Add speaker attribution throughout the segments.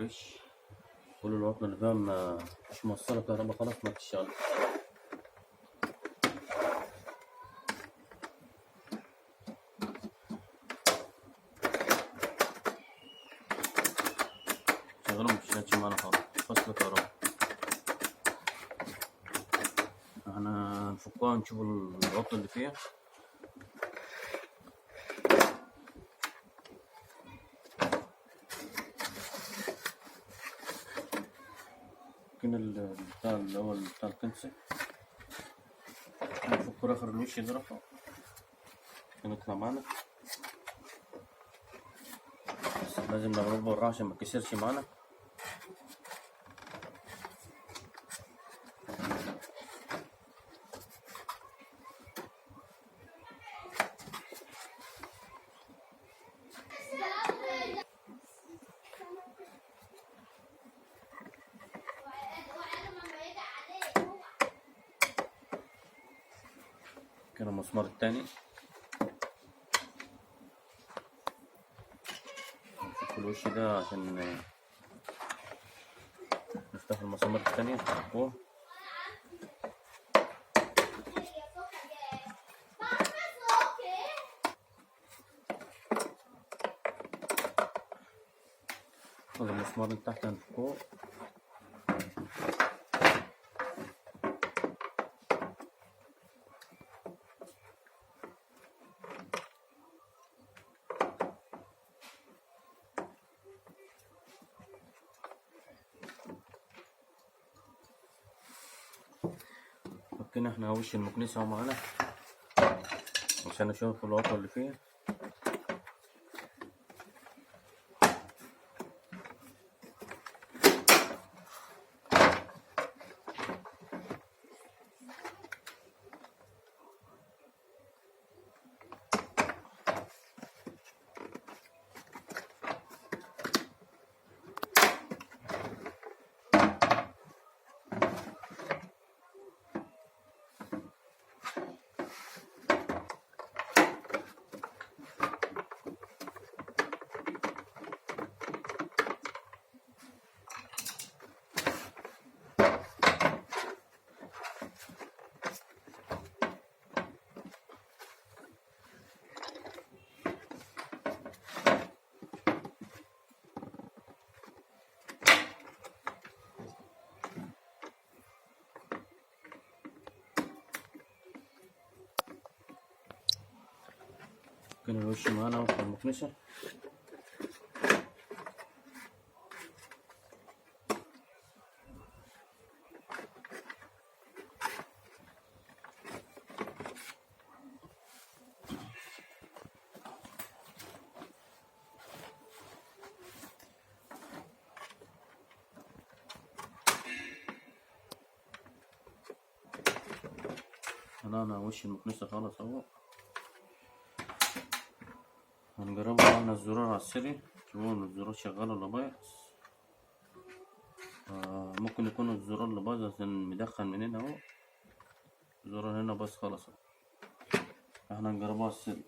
Speaker 1: فريش. كل العطل اللي فيها مش موصلة كهرباء خلاص ما تشتغل. شغلهم مش معانا خالص، فصل كهرباء. احنا نفكها نشوف العطل اللي فيها. بتاع اللي هو بتاع المكنسة نفك آخر الوش ده رفع عشان يطلع معانا، بس لازم نغربه بالراحة عشان ما يكسرش معانا. كده المسمار التاني نفك الوش ده عشان نفتح المسامير التانية فوق. هذا المسمار من تحت هنفكوه. فكنا احنا وش المكنسة اهو معانا عشان نشوف العطل اللي فيها. كان الوش معانا في المكنسة. طلعنا وش المكنسة خالص اهو. هنجربه على الزرار على السري نشوفوا الزرار شغال ولا بايظ. ممكن يكون الزرار اللي بايظ عشان مدخن من هنا اهو. الزرار هنا بايظ خالص. احنا هنجربه على السري.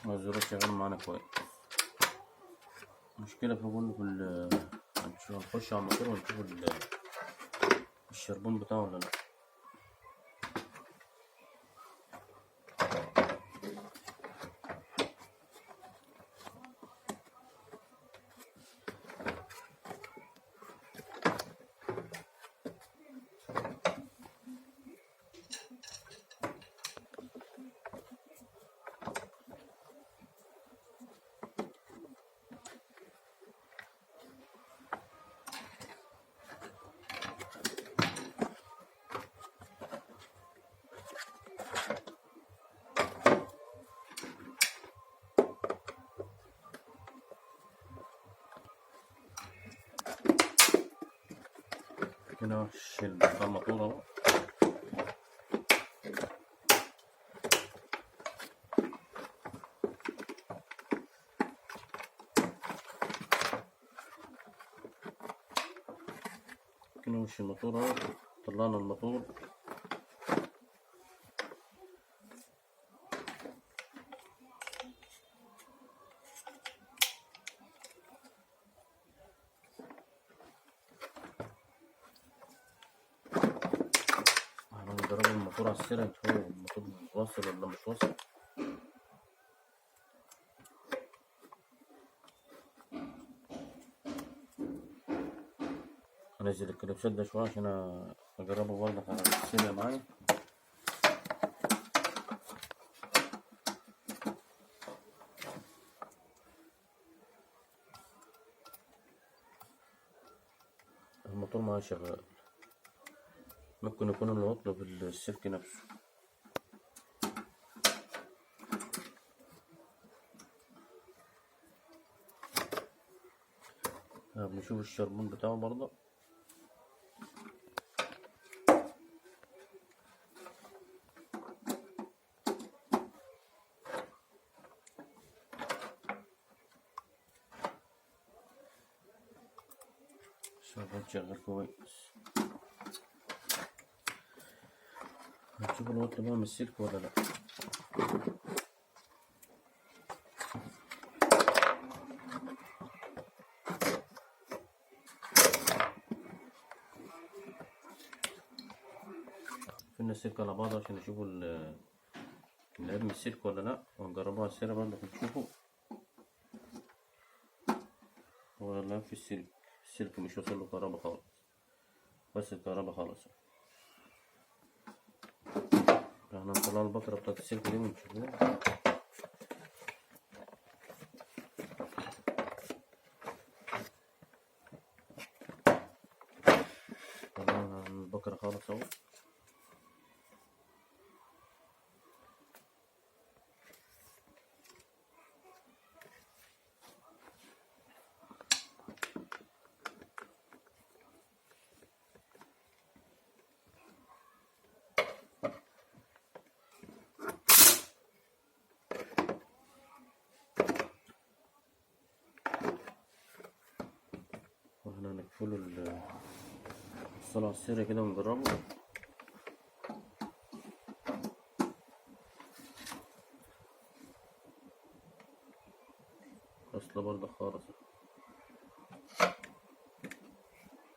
Speaker 1: الزرار شغال معانا كويس. المشكلة هنخش على الموتور ونشوف الشربون بتاعه ولا لأ. كده الشيل بتاع الموتور اهو. كده وش الموتور اهو. طلعنا الموتور. هنجرب الموتور على السرعة نشوف الموتور واصل ولا مش واصل. هنزل الكلبشات ده شوية عشان اجربه برضه على السرعة معايا. الموتور معايا شغال، ممكن يكون العطل في السلك نفسه. بنشوف الشربون بتاعه برضه. شغال كويس. هنشوف العطل بقى من السلك ولا لأ. فينا السلك على بعض عشان نشوفوا العيب من السلك ولا لأ، ونجربوها على السيرة برضه عشان تشوفوا. هو العيب في السلك، السلك مش واصل له كهربا خالص، بس الكهربا خالص. احنا هنطلع البكرة بتاعت السلك دي ونشوفوها. طلعنا البكرة خالص اهو. واحنا هنقفله الصلع السري كده ونجربه. اصلا برضه خالص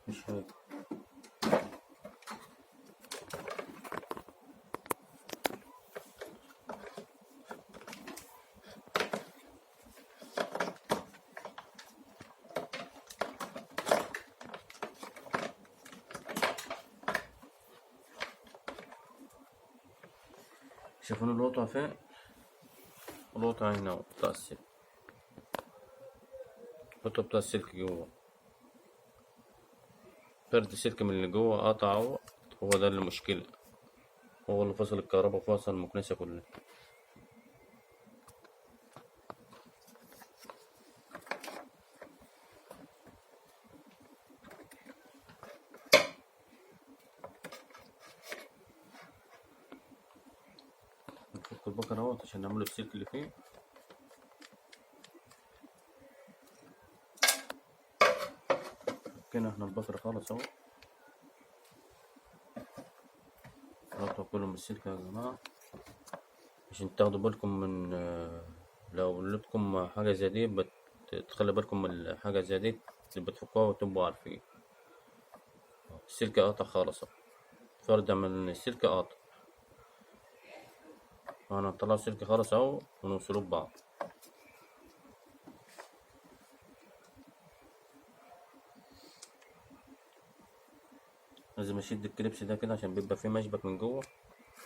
Speaker 1: مش حاجة. شايفين القطعة فين؟ القطعة هنا بتاع السلك، القطعة بتاع السلك جوه. فرد السلك من اللي جوه قطع هو ده اللي مشكلة، هو اللي فصل الكهرباء وفصل المكنسة كلها. نفك البكرة اهوت عشان نعمله السلك اللي فيه. فكينا احنا البكرة خالص اهو. نقطع كله من السلك يا جماعة عشان تاخدوا بالكم من لو قلتكم حاجة زي دي تخلي بالكم من الحاجة زي دي اللي بتفكوها وتبقوا عارفين. السلك قاطع خالص اهو، فردة من السلك قاطع. انا هنطلع السلك خالص اهو ونوصلوه ببعض. لازم اشد الكليبس ده كده عشان بيبقى فيه مشبك من جوه،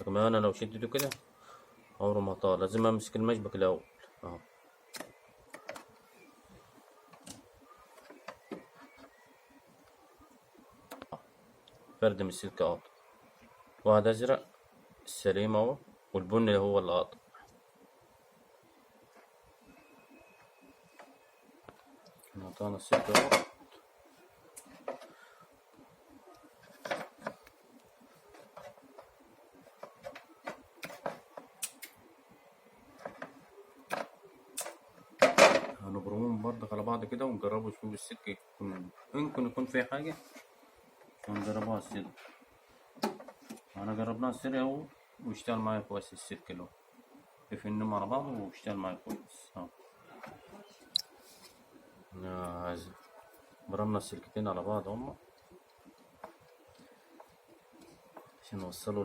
Speaker 1: كمان انا لو شدته كده عمره ما طار. لازم امسك المشبك الاول اهو. فرد من السلك قاطع، واحد ازرق السليم اهو، والبني هو اللي قاطع. قطعنا السلك اهو. هنبرمهم برضك على بعض كده ونجربوا نشوف السلك يمكن يكون فيه حاجة ونجربوها السلك. أنا جربناها السلك أهو، واشتغل معايا كويس السلك اللي هو يفنوا على بعض واشتغل معايا كويس أهو. برمنا السلكتين على بعض هما عشان نوصلوا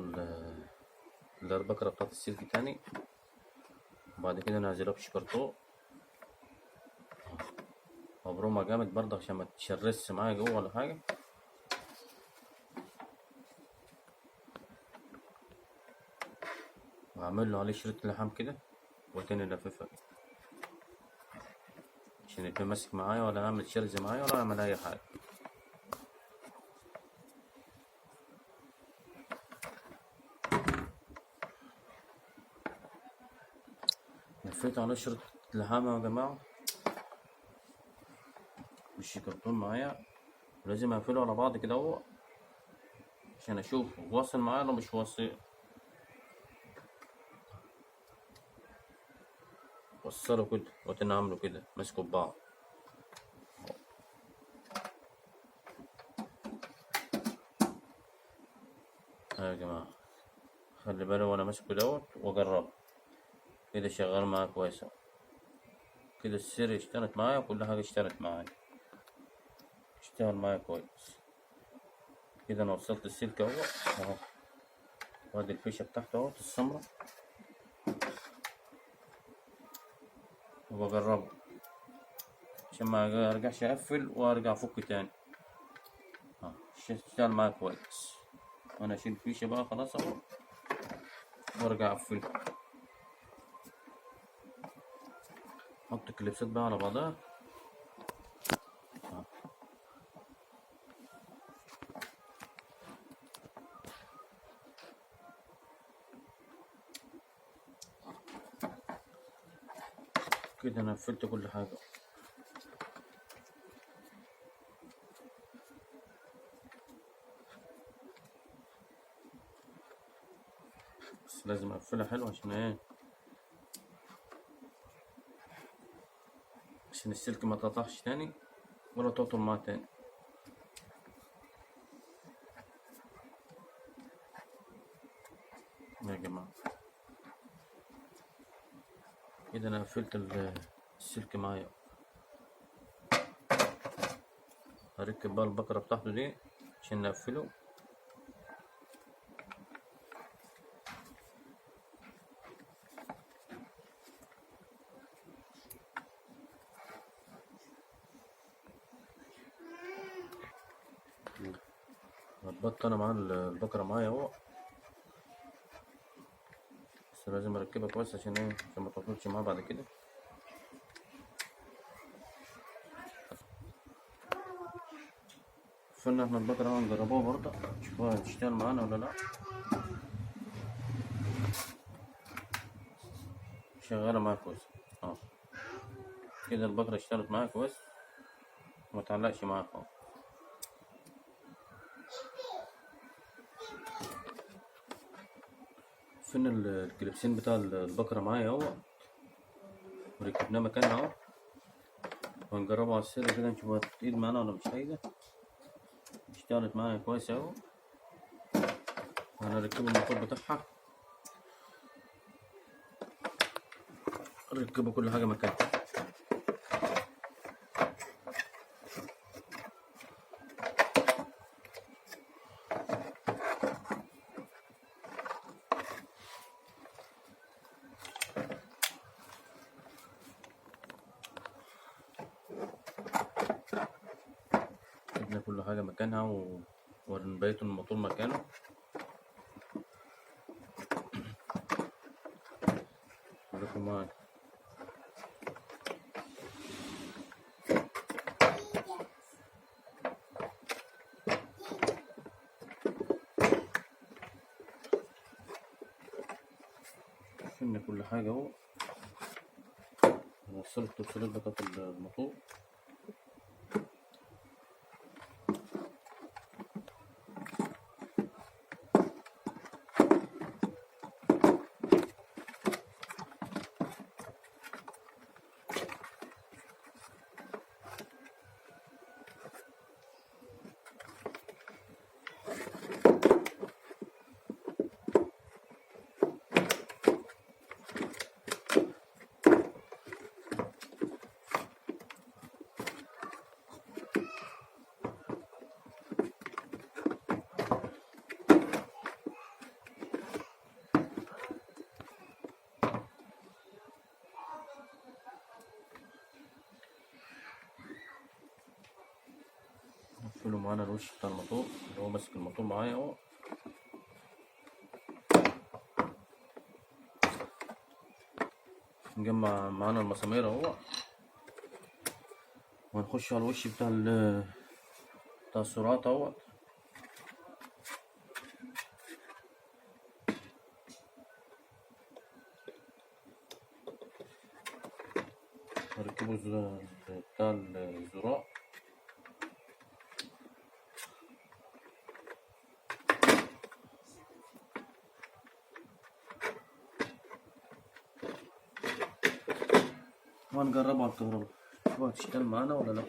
Speaker 1: البكرة بتاعت السلك تاني، وبعد كده نعزلها بشكرطوط وابرمها جامد برضه عشان ما تشرسش معايا جوه ولا حاجة. وأعمل له عليه شريط لحام كده وتاني لففها كده عشان يبقى ماسك معايا، ولا أعمل شرز معايا ولا أعمل أي حاجة. لفيت عليه شريط لحام يا جماعة بالشكرتون معايا، ولازم أقفله على بعض كده اهو عشان أشوف واصل معايا ولا مش واصل. وصله كده وتاني عامله كده ماسكوا ببعض. يا جماعة خلي بالي وأنا ماسكه دوت وأجربه كده شغال معايا كويس أهو. كده السير اشتغلت معايا وكل حاجة اشتغلت معايا، اشتغل معايا كويس كده. أنا وصلت السلك أهو، وادي الفيشة بتاعته اهو السمرة، وبجربه عشان ما ارجعش اقفل وارجع افك تاني. اشتغل معايا كويس. وانا اشيل الفيشة بقى خلاص اهو وارجع اقفل. احط الكليبسات بقى على بعضها. كده انا قفلت كل حاجة. بس لازم اقفلها حلو عشان ايه، عشان السلك ما تقطعش تاني ولا تعطل معاه تاني. يا جماعة كده انا قفلت السلك معايا. هركب بقى البكرة بتاعته دي عشان نقفله. ربطت انا مع البكرة معايا اهو، بس لازم اركبها كويس عشان ايه، عشان ما تعطلش معاه بعد كده. قفلنا احنا البكرة اهو، نجربوها برضه نشوفها هتشتغل معانا ولا لا. شغالة معايا كويس اه. كده البكرة اشتغلت معايا كويس وما تعلقش معايا خالص. فين الكليبسين بتاع البكرة معايا اهو، وركبناه مكانها اهو. وهنجربه على السر كده نشوف هتتقيد معانا ولا مش هيدا. اشتغلت معايا كويس اهو. هنركبه الموتور بتاعها، نركبه كل حاجة مكانها. جبنا كل حاجة مكانها ونبيت الموتور مكانه. خليكم معايا. قفلنا كل حاجة اهو. وصلت التوصيلات بتاعت الموتور. نقفله معانا الوش بتاع الموتور اللي هو ماسك الموتور معايا اهو. نجمع معانا المسامير اهو، ونخش على الوش بتاع السرعات اهو. نركبه بتاع الزراع. وهنجربه على الكهرباء شوف هتشتغل معانا ولا لا.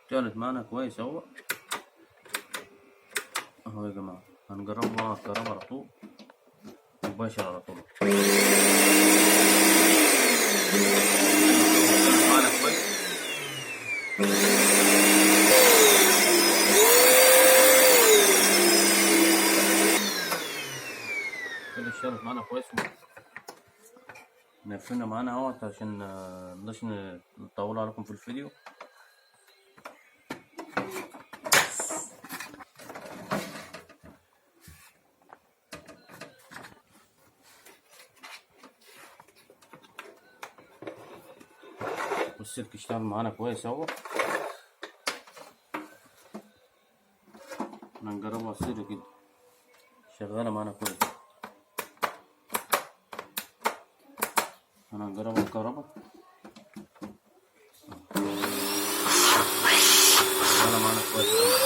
Speaker 1: اشتغلت معانا كويس اهو يا جماعة. هنجربه على الكهرباء على طول مباشر على طول. معانا كويس كده، اشتغلت معانا كويس. نقفلنا معانا اهوت عشان مش نطول عليكم في الفيديو. والسلك اشتغل معانا كويس اهو. هنجربها على السلك كده، شغالة معانا كويس. هنجربها الكهرباء شغالة معانا كويس.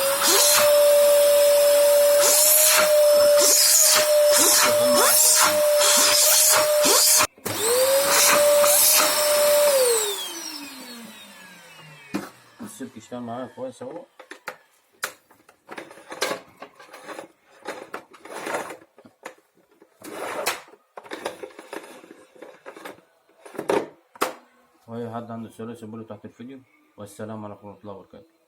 Speaker 1: السلك اشتغل معانا كويس اهو. واي حد عنده سؤال يسيبوله تحت الفيديو. والسلام عليكم ورحمة الله وبركاته.